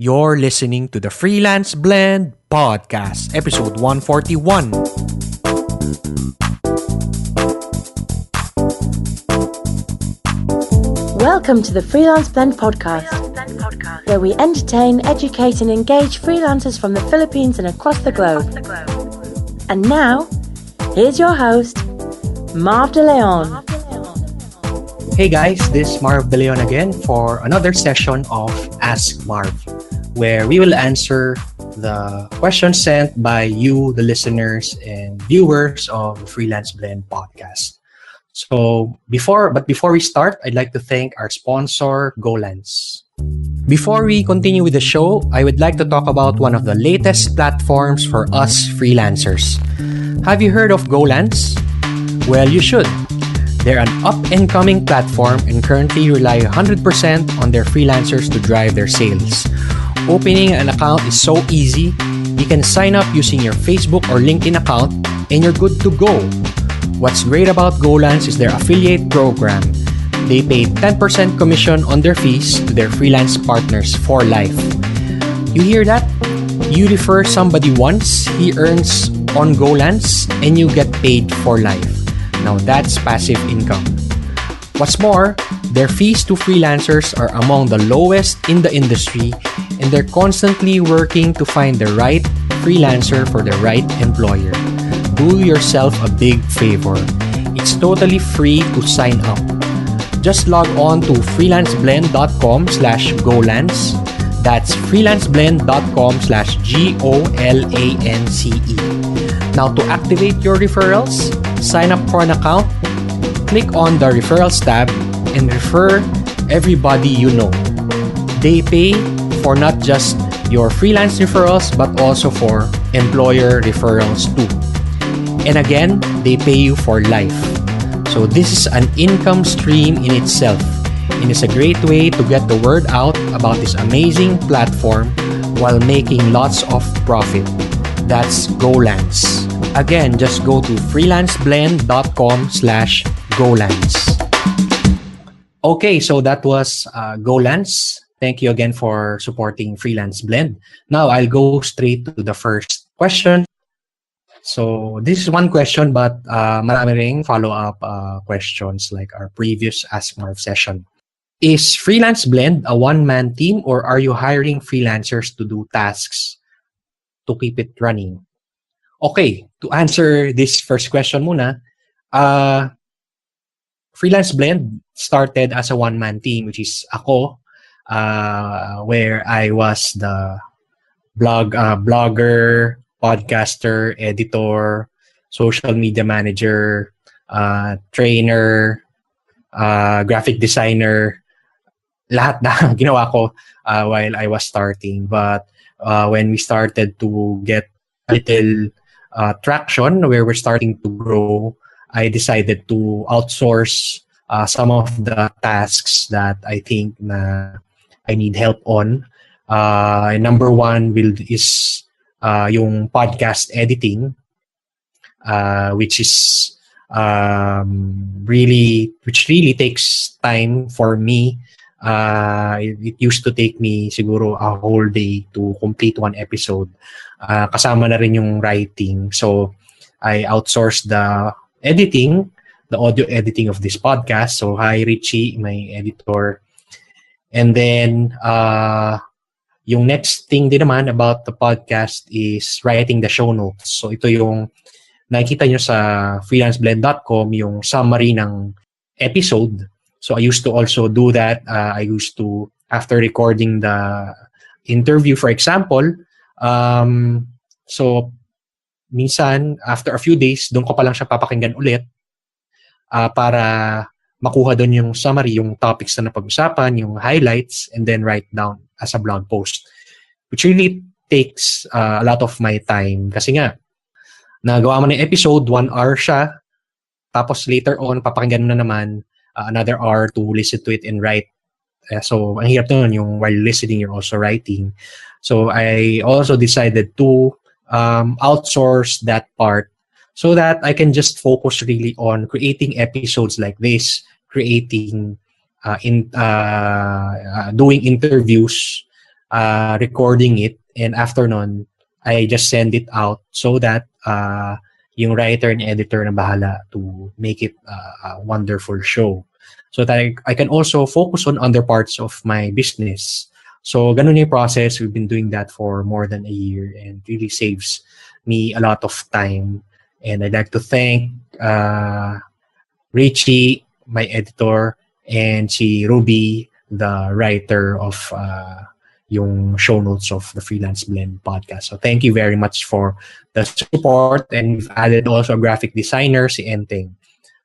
You're listening to the Freelance Blend Podcast, episode 141. Welcome to the Freelance Blend Podcast, where we entertain, educate and engage freelancers from the Philippines and across the globe. And now, here's your host, Marv De Leon. Hey guys, this is Marv De Leon again for another session of AskMarv, where we will answer the questions sent by you, the listeners and viewers of the Freelance Blend Podcast. So before we start, I'd like to thank our sponsor, Golance. Before we continue with the show, I would like to talk about one of the latest platforms for us freelancers. Have you heard of Golance? Well, you should. They're an up-and-coming platform and currently rely 100% on their freelancers to drive their sales. Opening an account is so easy. You can sign up using your Facebook or LinkedIn account and you're good to go. What's great about Golance is their affiliate program. They pay 10% commission on their fees to their freelance partners for life. You hear that? You refer somebody once, he earns on Golance, and you get paid for life. Now that's passive income. What's more, their fees to freelancers are among the lowest in the industry, and they're constantly working to find the right freelancer for the right employer. Do yourself a big favor. It's totally free to sign up. Just log on to freelanceblend.com/golance. That's freelanceblend.com/GOLANCE. Now to activate your referrals, sign up for an account, click on the referrals tab, and refer everybody you know. They pay for not just your freelance referrals but also for employer referrals too. And again, they pay you for life. So this is an income stream in itself, and it's a great way to get the word out about this amazing platform while making lots of profit. That's Golance. Again, just go to freelanceblend.com/golance. Okay, so that was Golance. Thank you again for supporting Freelance Blend. Now, I'll go straight to the first question. So, this is one question but marami ring follow-up questions like our previous AskMarv session. Is Freelance Blend a one-man team or are you hiring freelancers to do tasks to keep it running? Okay, to answer this first question muna, Freelance Blend started as a one-man team, which is ako, where I was the blogger, podcaster, editor, social media manager, trainer, graphic designer, lahat na ginawa ko while I was starting. But when we started to get a little traction, where we're starting to grow, I decided to outsource some of the tasks that I think na I need help on. Number one is yung podcast editing, which really takes time for me. It used to take me siguro a whole day to complete one episode. Kasama na rin yung writing. So, I outsourced the editing, the audio editing of this podcast. So, hi Richie, my editor. And then, yung next thing din naman about the podcast is writing the show notes. So, ito yung nakikita nyo sa freelanceblend.com, yung summary ng episode. So, I used to also do that. I used to, after recording the interview, for example, so, minsan, after a few days, doon ko pa lang siya papakinggan ulit para makuha doon yung summary, yung topics na napag-usapan, yung highlights, and then write down as a blog post. Which really takes a lot of my time. Kasi nga, nagawa mo ng episode, 1 hour siya, tapos later on, papakinggan mo na naman another hour to listen to it and write. So, ang hirap nun, yung while listening, you're also writing. So, I also decided to outsource that part so that I can just focus really on creating episodes like this, creating, doing interviews, recording it, and after nun, I just send it out so that yung writer and editor na bahala to make it a wonderful show. So that I can also focus on other parts of my business. So ganun yung process. We've been doing that for more than a year, and really saves me a lot of time. And I'd like to thank Richie, my editor, and si Ruby, the writer of yung show notes of the Freelance Blend podcast. So thank you very much for the support, and we've added also a graphic designer, si Enteng.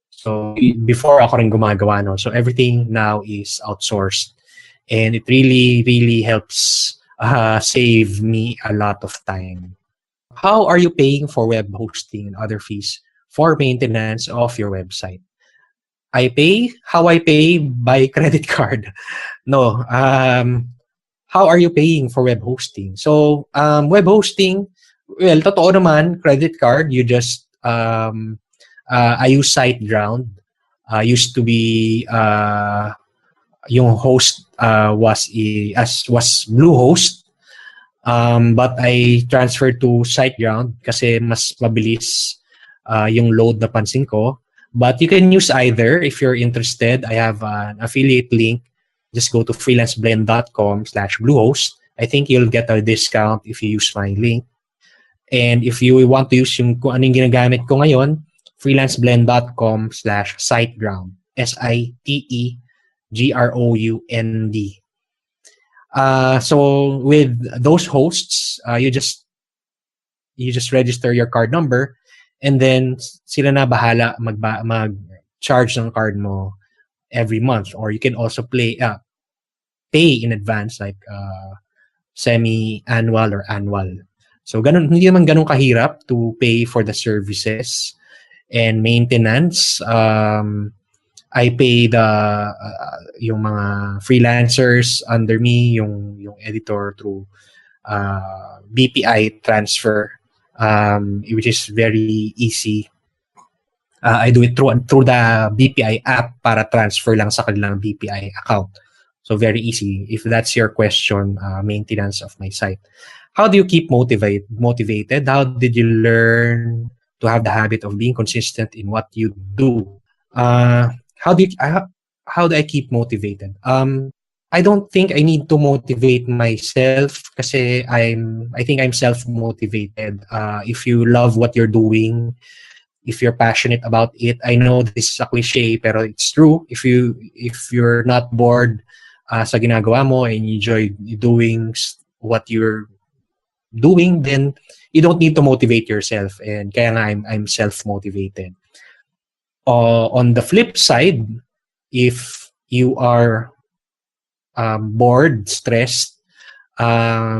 So before ako rin gumagawa, no? So everything now is outsourced, and it really, really helps save me a lot of time. How are you paying for web hosting and other fees for maintenance of your website? How I pay by credit card. No, how are you paying for web hosting? So, web hosting, well, totoo naman, credit card, you just, I use SiteGround. Used to be, yung host was Bluehost. But I transferred to SiteGround kasi mas mabilis yung load na pansin ko. But you can use either if you're interested. I have an affiliate link. Just go to freelanceblend.com/bluehost. I think you'll get a discount if you use my link. And if you want to use yung kung anong ginagamit ko ngayon, freelanceblend.com/siteground. SITEGROUND. So with those hosts, you just register your card number, and then sila na bahala mag-charge ng card mo every month. Or you can also pay in advance, like semi-annual or annual. So ganun, hindi naman ganun kahirap to pay for the services and maintenance. I pay yung mga freelancers under me, yung editor, through BPI transfer, which is very easy. I do it through the BPI app para transfer lang sa kanilang BPI account. So very easy. If that's your question, maintenance of my site. How do you keep motivated? How did you learn to have the habit of being consistent in what you do? How do I keep motivated? I don't think I need to motivate myself kasi I think I'm self-motivated. If you love what you're doing, if you're passionate about it, I know this is a cliche pero it's true. If you're not bored sa ginagawa mo and you enjoy doing what you're doing, then you don't need to motivate yourself. And kaya nga I'm self-motivated. On the flip side, if you are bored, stressed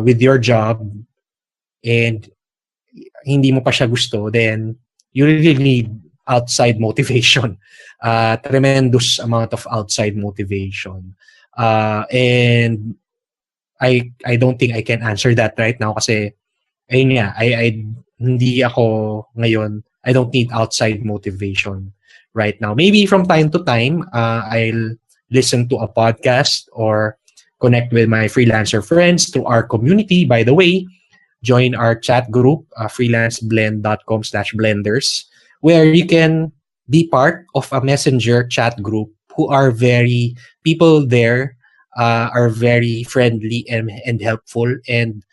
with your job, and hindi mo pa siya gusto, then you really need outside motivation. Tremendous amount of outside motivation. And I don't think I can answer that right now kasi ayun nga, hindi ako ngayon, I don't need outside motivation right now. Maybe from time to time, I'll listen to a podcast or connect with my freelancer friends through our community. By the way, join our chat group, freelanceblend.com/blenders, where you can be part of a messenger chat group who are people there are very friendly and helpful and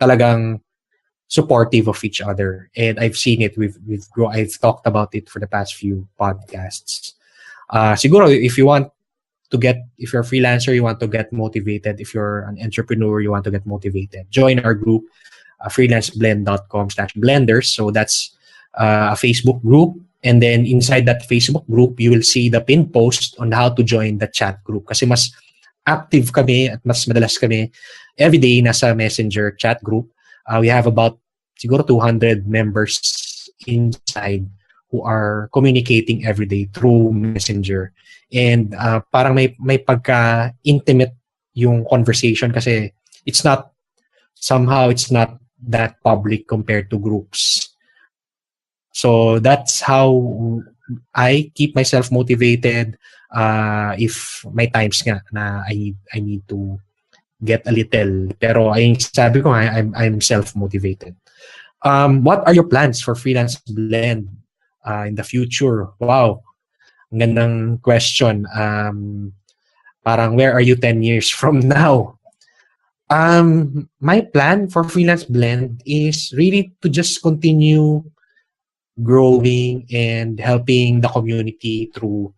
talagang supportive of each other. And I've seen it. I've talked about it for the past few podcasts. Siguro, if you're a freelancer, you want to get motivated. If you're an entrepreneur, you want to get motivated. Join our group, freelanceblend.com/blenders. So that's a Facebook group. And then inside that Facebook group, you will see the pinned post on how to join the chat group. Kasi mas active kami at mas madalas kami everyday nasa messenger chat group. We have about siguro 200 members inside who are communicating every day through messenger. And parang may pagka-intimate yung conversation kasi it's not that public compared to groups. So that's how I keep myself motivated if may times nga na I need to get a little. Pero ay sabi ko I'm self-motivated. What are your plans for Freelance Blend in the future? Wow, ang gandang question. Parang where are you 10 years from now? My plan for Freelance Blend is really to just continue growing and helping the community through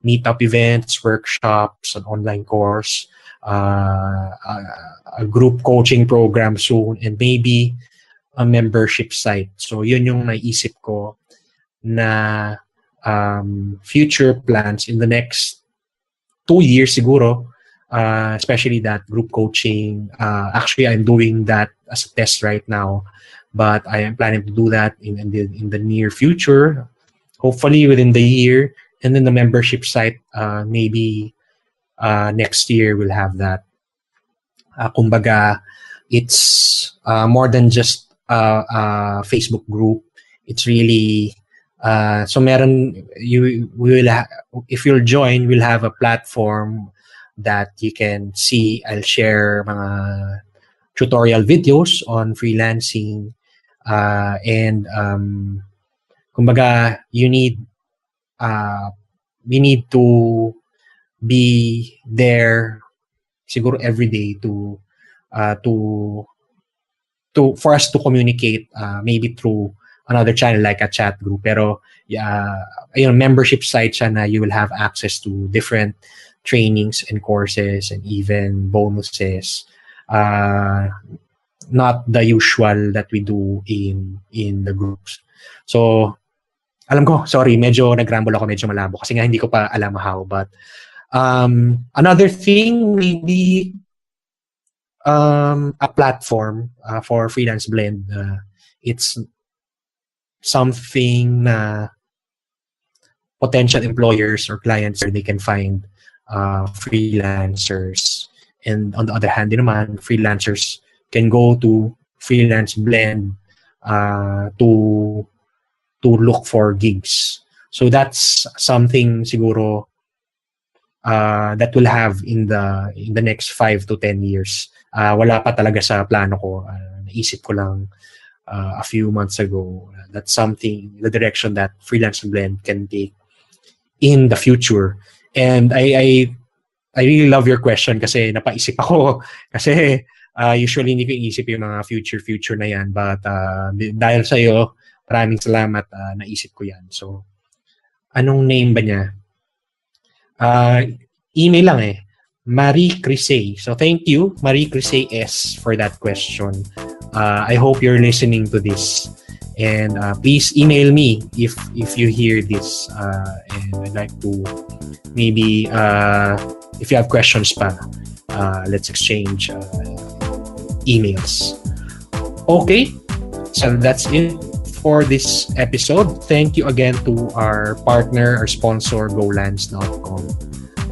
meetup events, workshops, an online course, a group coaching program soon, and maybe a membership site. So yun yung naisip ko na future plans in the next 2 years siguro, especially that group coaching. Actually, I'm doing that as a test right now, but I am planning to do that in the near future, hopefully within the year. And then the membership site, maybe next year we'll have that. Kumbaga, it's more than just a Facebook group. It's really so meron if you'll join, we'll have a platform that you can see. I'll share mga tutorial videos on freelancing, and kumbaga we need to be there siguro every day to for us to communicate, maybe through another channel like a chat group. Pero membership site siya na you will have access to different trainings and courses and even bonuses, not the usual that we do in the groups. So alam ko, sorry, medyo nag-ramble ako, medyo malabo kasi nga hindi ko pa alam how. But another thing, maybe a platform for Freelance Blend. It's something na potential employers or clients where they can find freelancers. And on the other hand, naman, freelancers can go to Freelance Blend to look for gigs. So that's something siguro that we'll have in the next 5 to 10 years. Wala pa talaga sa plano ko. Naisip ko lang a few months ago. That's something, the direction that Freelance Blend can take in the future. And I really love your question kasi napaisip ako. Kasi usually hindi ko iisip yung mga future na yan. But dahil sa'yo, maraming salamat, naisip ko yan. So, anong name ba niya? Email lang eh. Marie Crisey. So, thank you, Marie Crisey S, for that question. I hope you're listening to this. And please email me if you hear this. And I'd like to maybe, if you have questions pa, let's exchange emails. Okay, so that's it for this episode. Thank you again to our partner, our sponsor, GoLance.com.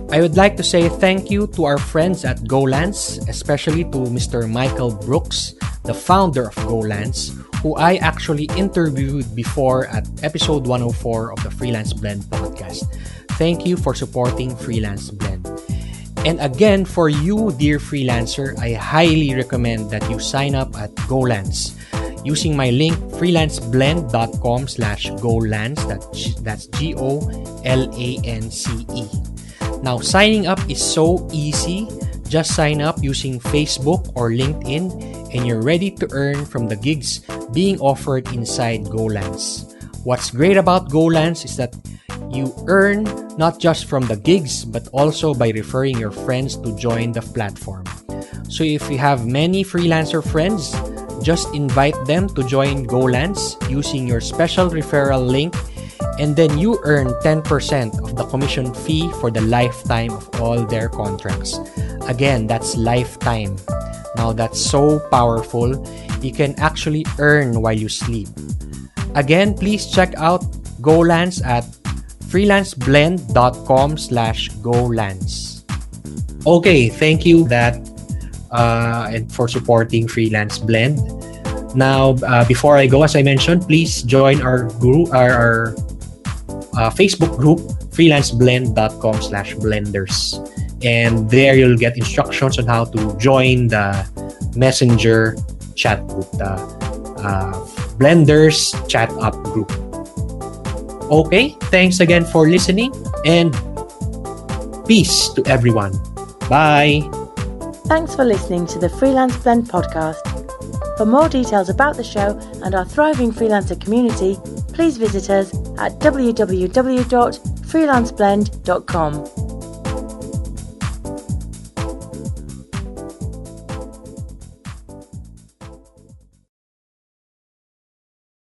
I would like to say thank you to our friends at GoLance, especially to Mr. Michael Brooks, the founder of GoLance, who I actually interviewed before at episode 104 of the Freelance Blend podcast. Thank you for supporting Freelance Blend. And again, for you, dear freelancer, I highly recommend that you sign up at GoLance using my link freelanceblend.com/golance. That's GOLANCE. Now, signing up is so easy. Just sign up using Facebook or LinkedIn and you're ready to earn from the gigs being offered inside GoLance. What's great about GoLance is that you earn not just from the gigs but also by referring your friends to join the platform. So if you have many freelancer friends, just invite them to join GoLance using your special referral link, and then you earn 10% of the commission fee for the lifetime of all their contracts. Again, that's lifetime. Now that's so powerful. You can actually earn while you sleep. Again, please check out GoLance at freelanceblend.com/golance. Okay, thank you and for supporting Freelance Blend. Now, before I go, as I mentioned, please join our group, our Facebook group, freelanceblend.com/blenders. And there you'll get instructions on how to join the Messenger chat group, the Blenders Chat Up group. Okay, thanks again for listening, and peace to everyone. Bye. Thanks for listening to the Freelance Blend podcast. For more details about the show and our thriving freelancer community, please visit us at www.freelanceblend.com.